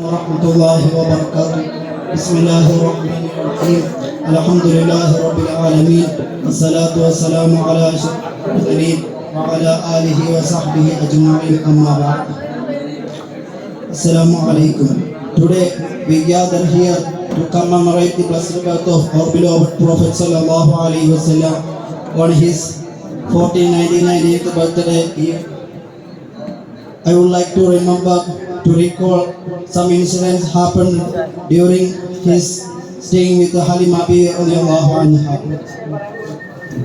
ورحمة الله وبركاته. بسم الله الرحمن الرحيم. الحمد لله رب العالمين والصلاة والسلام على أشرف المرسلين وعلى آله وصحبه أجمعين أما بعد. Assalamu alaikum. Today we gather here to commemorate the blessed birth of our beloved Prophet sallallahu alaihi wasallam on his 1499th birthday. I would like to recall some incidents happened during his staying with Halima Bibi radhiyallahu anha.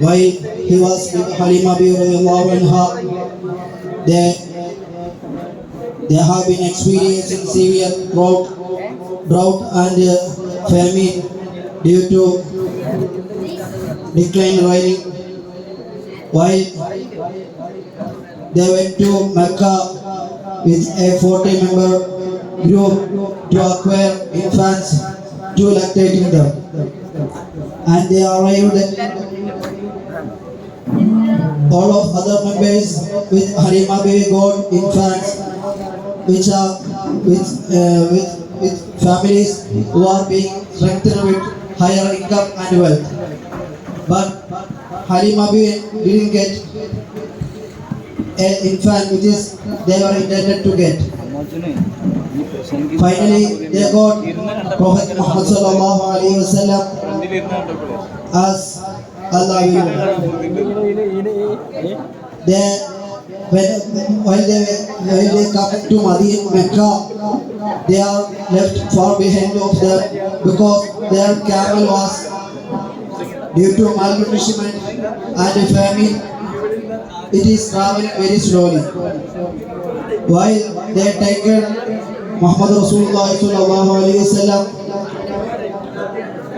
While he was with Halima Bibi radhiyallahu anha, they have been experiencing severe drought and famine due to declined rain. While they went to Mecca with a 40-member group to acquire infants to lactating them, and they arrived. All of other members with Halima Bibi got infants which are with families who are being strengthened with higher income and wealth, but Halima Bibi didn't get an infant which is they were intended to get. Finally, they got Prophet Muhammad sallallahu alaihi wasallam as Allah while they come to Mecca, they are left far behind of them because their camel was due to malnourishment and famine. It is traveling very slowly. While they taken Muhammad Rasulullah sallallahu alaihi wasallam,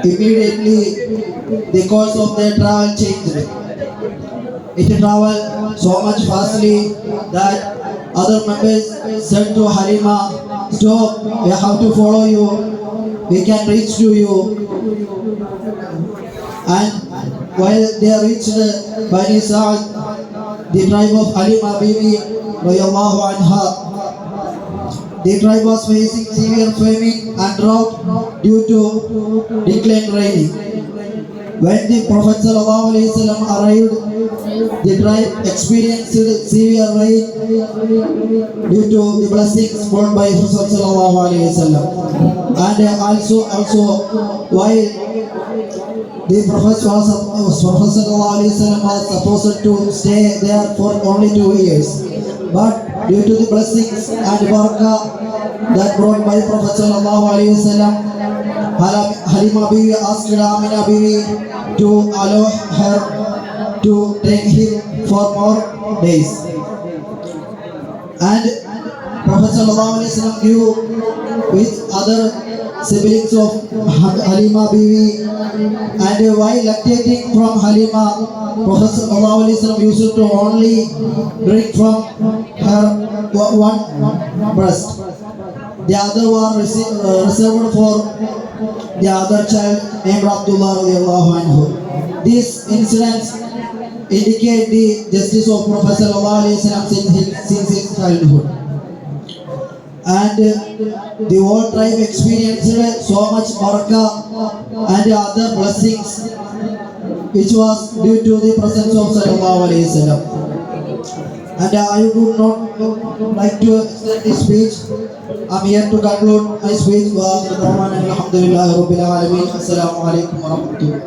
immediately the course of their travel changed. It traveled so much fastly that other members said to Halima, "Stop! We have to follow you. We can reach to you." And while they reached Bani Sa'd, the tribe of Halima Bibi radhiyallahu anha, the tribe was facing severe famine and drought due to declined rain. When the Prophet sallallahu alaihi wasallam arrived, the tribe experienced severe rain due to the blessings brought by Prophet sallallahu alaihi wasallam. And also while the Prophet sallallahu alaihi wasallam was supposed to stay there for only 2 years, but due to the blessings and barakah that brought by Prophet sallallahu alaihi wasallam, Halima Bibi asked Amina Bibi to allow her to take him for more days. And Prophet sallallahu alaihi wasallam grew with other siblings of Halima Bibi, and while lactating from Halima, Prophet sallallahu alaihi wasallam used to only drink from her one breast. The other one reserved for the other child named Abdullah radhiyallahu anhu. These incidents indicate the justice of Prophet sallallahu alaihi wasallam since his childhood. And the whole tribe experienced so much barakah and other blessings which was due to the presence of sallallahu alaihi wasallam. And I would not like to extend this speech. I'm here to conclude my speech. Wa alhamdulillahi rabbil alamin. Assalamu alaikum wa rahmatullah.